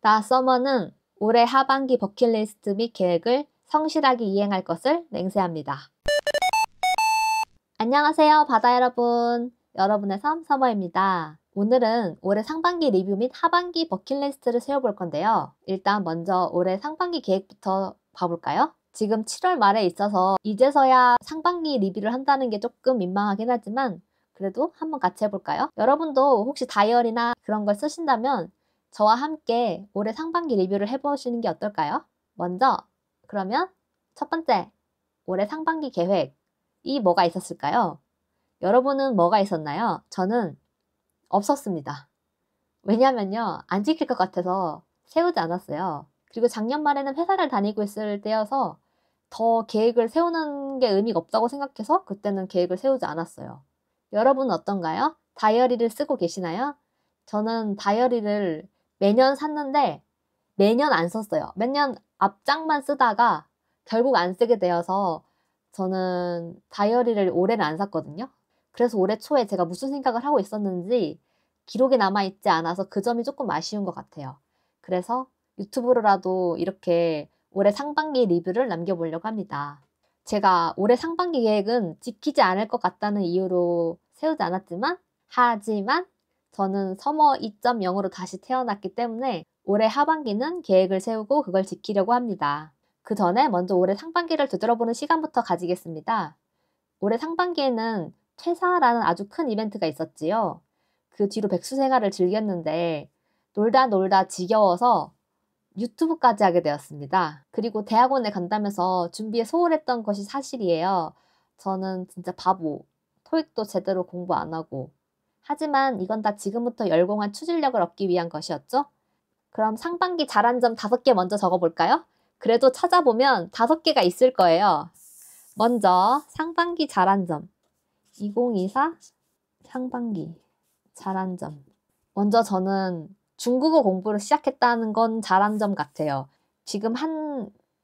나 서머는 올해 하반기 버킷리스트 및 계획을 성실하게 이행할 것을 맹세합니다. 안녕하세요, 바다 여러분. 여러분의 섬 서머입니다. 오늘은 올해 상반기 리뷰 및 하반기 버킷리스트를 세워볼 건데요. 일단 먼저 올해 상반기 계획부터 봐볼까요? 지금 7월 말에 있어서 이제서야 상반기 리뷰를 한다는 게 조금 민망하긴 하지만 그래도 한번 같이 해볼까요? 여러분도 혹시 다이어리나 그런 걸 쓰신다면 저와 함께 올해 상반기 리뷰를 해보시는 게 어떨까요? 먼저 그러면 첫 번째, 올해 상반기 계획이 뭐가 있었을까요? 여러분은 뭐가 있었나요? 저는 없었습니다. 왜냐면요, 안 지킬 것 같아서 세우지 않았어요. 그리고 작년 말에는 회사를 다니고 있을 때여서 더 계획을 세우는 게 의미가 없다고 생각해서 그때는 계획을 세우지 않았어요. 여러분은 어떤가요? 다이어리를 쓰고 계시나요? 저는 다이어리를 매년 샀는데 매년 안 썼어요. 매년 앞장만 쓰다가 결국 안 쓰게 되어서 저는 다이어리를 올해는 안 샀거든요. 그래서 올해 초에 제가 무슨 생각을 하고 있었는지 기록이 남아있지 않아서 그 점이 조금 아쉬운 것 같아요. 그래서 유튜브로라도 이렇게 올해 상반기 리뷰를 남겨보려고 합니다. 제가 올해 상반기 계획은 지키지 않을 것 같다는 이유로 세우지 않았지만 하지만 저는 서머 2.0으로 다시 태어났기 때문에 올해 하반기는 계획을 세우고 그걸 지키려고 합니다. 그 전에 먼저 올해 상반기를 되돌아보는 시간부터 가지겠습니다. 올해 상반기에는 퇴사라는 아주 큰 이벤트가 있었지요. 그 뒤로 백수 생활을 즐겼는데 놀다 지겨워서 유튜브까지 하게 되었습니다. 그리고 대학원에 간다면서 준비에 소홀했던 것이 사실이에요. 저는 진짜 바보. 토익도 제대로 공부 안 하고. 하지만 이건 다 지금부터 열공한 추진력을 얻기 위한 것이었죠? 그럼 상반기 잘한 점 5개 먼저 적어볼까요? 그래도 찾아보면 5개가 있을 거예요. 먼저 상반기 잘한 점. 2024 상반기 잘한 점. 먼저 저는 중국어 공부를 시작했다는 건 잘한 점 같아요. 지금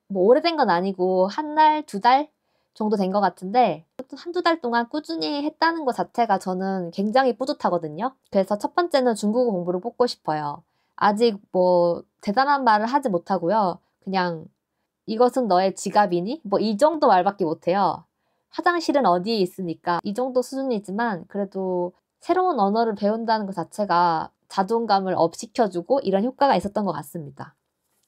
뭐 오래된 건 아니고 한 달, 2달 정도 된 것 같은데 한두 달 동안 꾸준히 했다는 것 자체가 저는 굉장히 뿌듯하거든요. 그래서 첫 번째는 중국어 공부를 뽑고 싶어요. 아직 뭐 대단한 말을 하지 못하고요. 그냥 이것은 너의 지갑이니? 뭐 이 정도 말밖에 못해요. 화장실은 어디에 있으니까 이 정도 수준이지만 그래도 새로운 언어를 배운다는 것 자체가 자존감을 업시켜주고 이런 효과가 있었던 것 같습니다.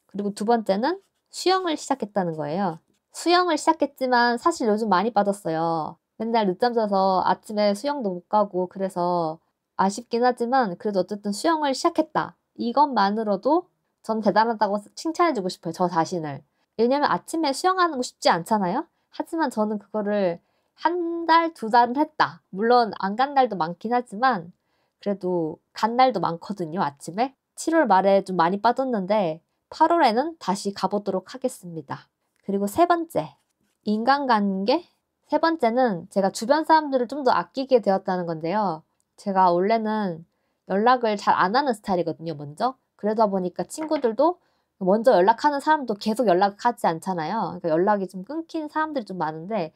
그리고 두 번째는 수영을 시작했다는 거예요. 수영을 시작했지만 사실 요즘 많이 빠졌어요. 맨날 늦잠 자서 아침에 수영도 못 가고 그래서 아쉽긴 하지만 그래도 어쨌든 수영을 시작했다. 이것만으로도 전 대단하다고 칭찬해주고 싶어요. 저 자신을. 왜냐면 아침에 수영하는 거 쉽지 않잖아요? 하지만 저는 그거를 한 달, 2달은 했다. 물론 안 간 날도 많긴 하지만 그래도 간 날도 많거든요, 아침에. 7월 말에 좀 많이 빠졌는데 8월에는 다시 가보도록 하겠습니다. 그리고 세 번째, 인간관계? 세 번째는 제가 주변 사람들을 좀 더 아끼게 되었다는 건데요. 제가 원래는 연락을 잘 안 하는 스타일이거든요, 먼저. 그러다 보니까 친구들도 먼저 연락하는 사람도 계속 연락하지 않잖아요. 그러니까 연락이 좀 끊긴 사람들이 좀 많은데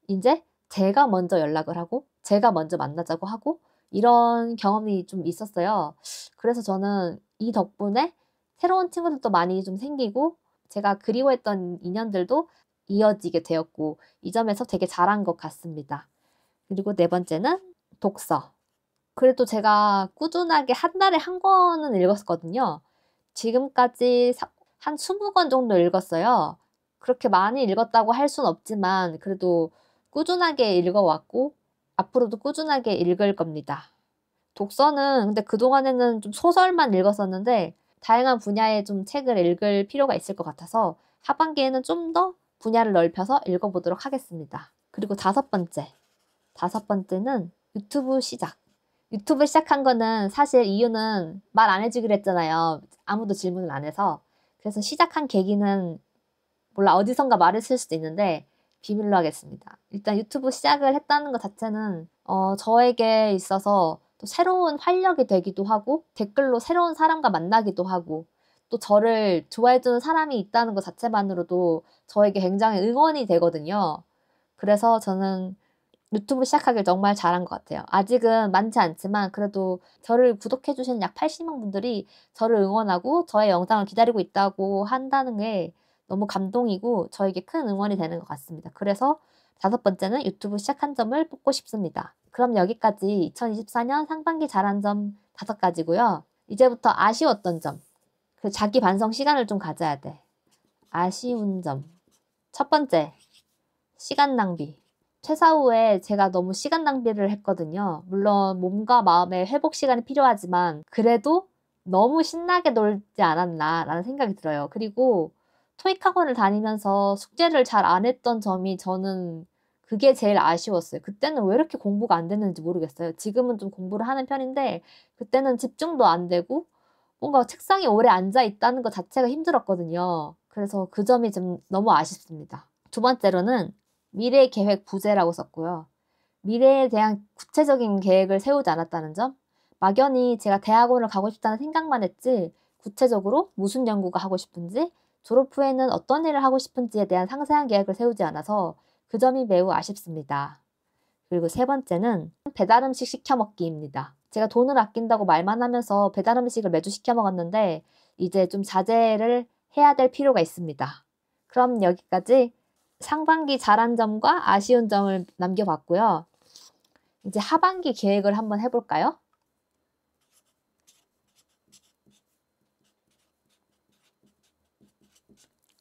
이제 제가 먼저 연락을 하고 제가 먼저 만나자고 하고 이런 경험이 좀 있었어요. 그래서 저는 이 덕분에 새로운 친구들도 많이 좀 생기고 제가 그리워했던 인연들도 이어지게 되었고 이 점에서 되게 잘한 것 같습니다. 그리고 네 번째는 독서. 그래도 제가 꾸준하게 한 달에 한 권은 읽었거든요. 지금까지 한 20권 정도 읽었어요. 그렇게 많이 읽었다고 할 순 없지만 그래도 꾸준하게 읽어왔고 앞으로도 꾸준하게 읽을 겁니다. 독서는 근데 그동안에는 좀 소설만 읽었었는데 다양한 분야의 좀 책을 읽을 필요가 있을 것 같아서 하반기에는 좀 더 분야를 넓혀서 읽어보도록 하겠습니다. 그리고 다섯 번째는 유튜브 시작. 유튜브 시작한 거는 사실 이유는 말 안 해주기로 했잖아요. 아무도 질문을 안 해서. 그래서 시작한 계기는 몰라 어디선가 말을 쓸 수도 있는데 비밀로 하겠습니다. 일단 유튜브 시작을 했다는 것 자체는 저에게 있어서 또 새로운 활력이 되기도 하고 댓글로 새로운 사람과 만나기도 하고 또 저를 좋아해주는 사람이 있다는 것 자체만으로도 저에게 굉장히 응원이 되거든요. 그래서 저는 유튜브 시작하길 정말 잘한 것 같아요. 아직은 많지 않지만 그래도 저를 구독해 주시는 약 80명 분들이 저를 응원하고 저의 영상을 기다리고 있다고 한다는 게 너무 감동이고 저에게 큰 응원이 되는 것 같습니다. 그래서 5번째는 유튜브 시작한 점을 뽑고 싶습니다. 그럼 여기까지 2024년 상반기 잘한 점 5가지고요. 이제부터 아쉬웠던 점, 그 자기 반성 시간을 좀 가져야 돼. 아쉬운 점. 첫 번째, 시간 낭비. 퇴사 후에 제가 너무 시간 낭비를 했거든요. 물론 몸과 마음의 회복 시간이 필요하지만 그래도 너무 신나게 놀지 않았나라는 생각이 들어요. 그리고 토익 학원을 다니면서 숙제를 잘 안 했던 점이 저는 그게 제일 아쉬웠어요. 그때는 왜 이렇게 공부가 안 됐는지 모르겠어요. 지금은 좀 공부를 하는 편인데 그때는 집중도 안 되고 뭔가 책상에 오래 앉아 있다는 것 자체가 힘들었거든요. 그래서 그 점이 좀 너무 아쉽습니다. 두 번째로는 미래 계획 부재라고 썼고요. 미래에 대한 구체적인 계획을 세우지 않았다는 점. 막연히 제가 대학원을 가고 싶다는 생각만 했지 구체적으로 무슨 연구가 하고 싶은지 졸업 후에는 어떤 일을 하고 싶은지에 대한 상세한 계획을 세우지 않아서 그 점이 매우 아쉽습니다. 그리고 세 번째는 배달 음식 시켜 먹기입니다. 제가 돈을 아낀다고 말만 하면서 배달 음식을 매주 시켜 먹었는데 이제 좀 자제를 해야 될 필요가 있습니다. 그럼 여기까지 상반기 잘한 점과 아쉬운 점을 남겨봤고요. 이제 하반기 계획을 한번 해볼까요?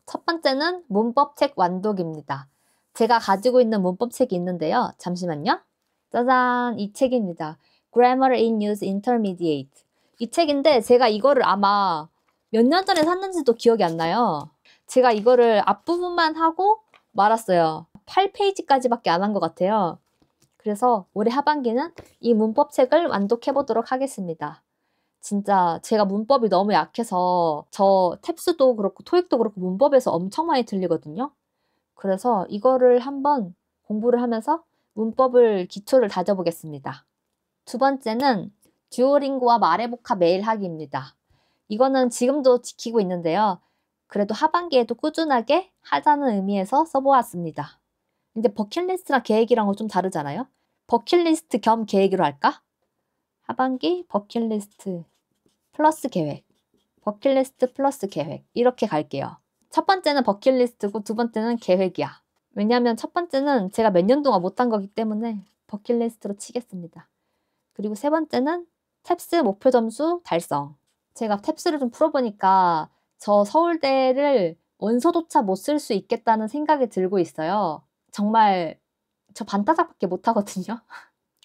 첫 번째는 문법책 완독입니다. 제가 가지고 있는 문법책이 있는데요. 잠시만요. 짜잔! 이 책입니다. Grammar in Use Intermediate. 이 책인데 제가 이거를 아마 몇 년 전에 샀는지도 기억이 안 나요. 제가 이거를 앞부분만 하고 말았어요. 8페이지까지밖에 안 한 것 같아요. 그래서 올해 하반기는 이 문법책을 완독해 보도록 하겠습니다. 진짜 제가 문법이 너무 약해서 저 탭스도 그렇고 토익도 그렇고 문법에서 엄청 많이 틀리거든요. 그래서 이거를 한번 공부를 하면서 문법을 기초를 다져보겠습니다. 두 번째는 듀오링고와 말해보카 매일 하기입니다. 이거는 지금도 지키고 있는데요. 그래도 하반기에도 꾸준하게 하자는 의미에서 써보았습니다. 근데 버킷리스트랑 계획이랑 좀 다르잖아요? 버킷리스트 겸 계획으로 할까? 하반기 버킷리스트 플러스 계획, 버킷리스트 플러스 계획 이렇게 갈게요. 첫 번째는 버킷리스트고 두 번째는 계획이야. 왜냐하면 첫 번째는 제가 몇 년 동안 못한 거기 때문에 버킷리스트로 치겠습니다. 그리고 세 번째는 탭스 목표 점수 달성. 제가 탭스를 좀 풀어보니까 저 서울대를 원서조차 못 쓸 수 있겠다는 생각이 들고 있어요. 정말 저 반타작밖에 못하거든요.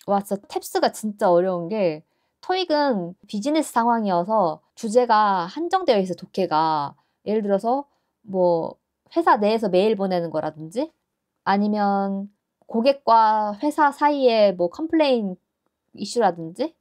와, 진짜 탭스가 진짜 어려운 게 토익은 비즈니스 상황이어서 주제가 한정되어 있어요, 독해가. 예를 들어서 뭐 회사 내에서 메일 보내는 거라든지 아니면 고객과 회사 사이에 뭐 컴플레인 이슈라든지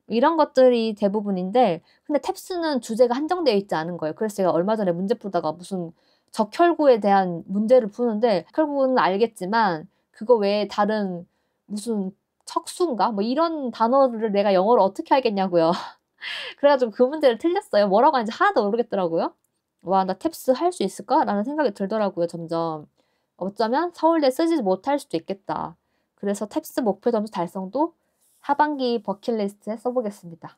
이런 것들이 대부분인데 근데 탭스는 주제가 한정되어 있지 않은 거예요. 그래서 제가 얼마 전에 문제 풀다가 무슨 적혈구에 대한 문제를 푸는데 적혈구는 알겠지만 그거 외에 다른 무슨 척수인가? 뭐 이런 단어를 내가 영어로 어떻게 알겠냐고요. 그래가지고 그 문제를 틀렸어요. 뭐라고 하는지 하나도 모르겠더라고요. 와, 나 탭스 할 수 있을까? 라는 생각이 들더라고요, 점점. 어쩌면 서울대 쓰지 못할 수도 있겠다. 그래서 탭스 목표 점수 달성도 하반기 버킷리스트에 써보겠습니다.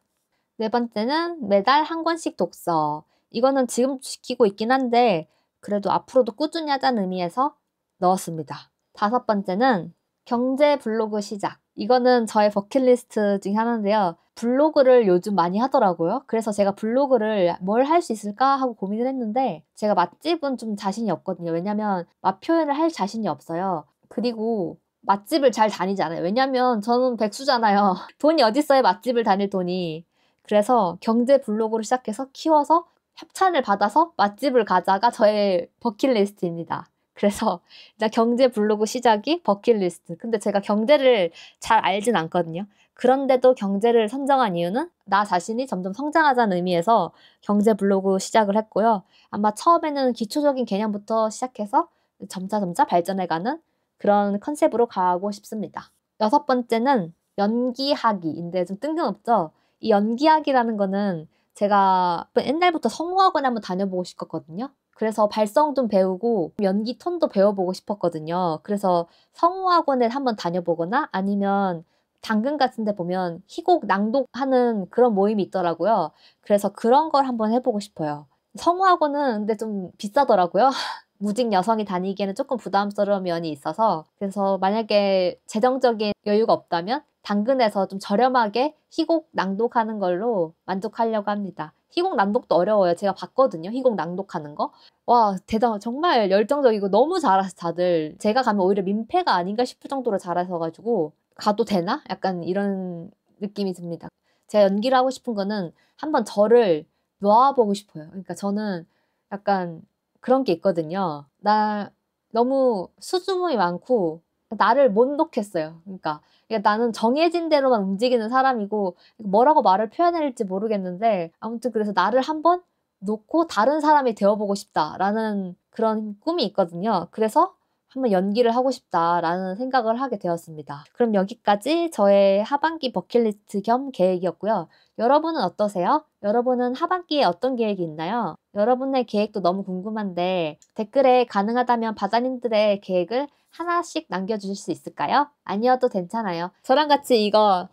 네 번째는 매달 한 권씩 독서. 이거는 지금 지키고 있긴 한데 그래도 앞으로도 꾸준히 하자는 의미에서 넣었습니다. 다섯 번째는 경제 블로그 시작. 이거는 저의 버킷리스트 중에 하나인데요. 블로그를 요즘 많이 하더라고요. 그래서 제가 블로그를 뭘 할 수 있을까 하고 고민을 했는데 제가 맛집은 좀 자신이 없거든요. 왜냐면 맛 표현을 할 자신이 없어요. 그리고 맛집을 잘 다니지 않아요. 왜냐면 저는 백수잖아요. 돈이 어딨어요, 맛집을 다닐 돈이. 그래서 경제 블로그를 시작해서 키워서 협찬을 받아서 맛집을 가자가 저의 버킷리스트입니다. 그래서 일단 경제 블로그 시작이 버킷리스트. 근데 제가 경제를 잘 알진 않거든요. 그런데도 경제를 선정한 이유는 나 자신이 점점 성장하자는 의미에서 경제 블로그 시작을 했고요. 아마 처음에는 기초적인 개념부터 시작해서 점차 발전해가는 그런 컨셉으로 가고 싶습니다. 여섯 번째는 연기하기인데 좀 뜬금없죠? 이 연기하기라는 거는 제가 옛날부터 성우학원 한번 다녀보고 싶었거든요. 그래서 발성 좀 배우고 연기 톤도 배워보고 싶었거든요. 그래서 성우학원에 한번 다녀보거나 아니면 당근 같은 데 보면 희곡 낭독하는 그런 모임이 있더라고요. 그래서 그런 걸 한번 해보고 싶어요. 성우학원은 근데 좀 비싸더라고요. 무직 여성이 다니기에는 조금 부담스러운 면이 있어서 그래서 만약에 재정적인 여유가 없다면 당근에서 좀 저렴하게 희곡 낭독하는 걸로 만족하려고 합니다. 희곡 낭독도 어려워요. 제가 봤거든요. 희곡 낭독하는 거. 와, 정말 열정적이고 너무 잘하셔, 다들. 제가 가면 오히려 민폐가 아닌가 싶을 정도로 잘하셔가지고 가도 되나? 약간 이런 느낌이 듭니다. 제가 연기를 하고 싶은 거는 한번 저를 놓아보고 싶어요. 그러니까 저는 약간 그런 게 있거든요. 나 너무 수줍음이 많고 나를 못 놓겠어요. 그러니까 나는 정해진 대로만 움직이는 사람이고 뭐라고 말을 표현해야 할지 모르겠는데 아무튼 그래서 나를 한번 놓고 다른 사람이 되어보고 싶다라는 그런 꿈이 있거든요. 그래서 한번 연기를 하고 싶다라는 생각을 하게 되었습니다. 그럼 여기까지 저의 하반기 버킷리스트 겸 계획이었고요. 여러분은 어떠세요? 여러분은 하반기에 어떤 계획이 있나요? 여러분의 계획도 너무 궁금한데 댓글에 가능하다면 바다님들의 계획을 하나씩 남겨주실 수 있을까요? 아니어도 괜찮아요. 저랑 같이 이거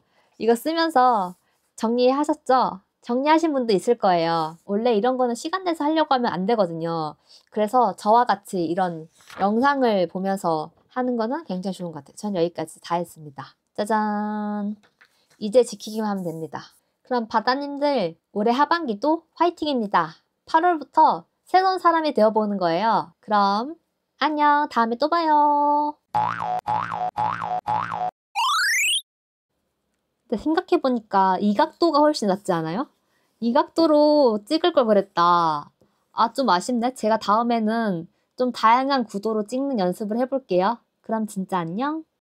쓰면서 정리하셨죠? 정리하신 분도 있을 거예요. 원래 이런 거는 시간 내서 하려고 하면 안 되거든요. 그래서 저와 같이 이런 영상을 보면서 하는 거는 굉장히 좋은 것 같아요. 전 여기까지 다 했습니다. 짜잔! 이제 지키기만 하면 됩니다. 그럼 바다님들 올해 하반기도 화이팅입니다. 8월부터 새로운 사람이 되어보는 거예요. 그럼 안녕. 다음에 또 봐요. 근데 생각해보니까 이 각도가 훨씬 낫지 않아요? 이 각도로 찍을 걸 그랬다. 아, 좀 아쉽네. 제가 다음에는 좀 다양한 구도로 찍는 연습을 해볼게요. 그럼 진짜 안녕.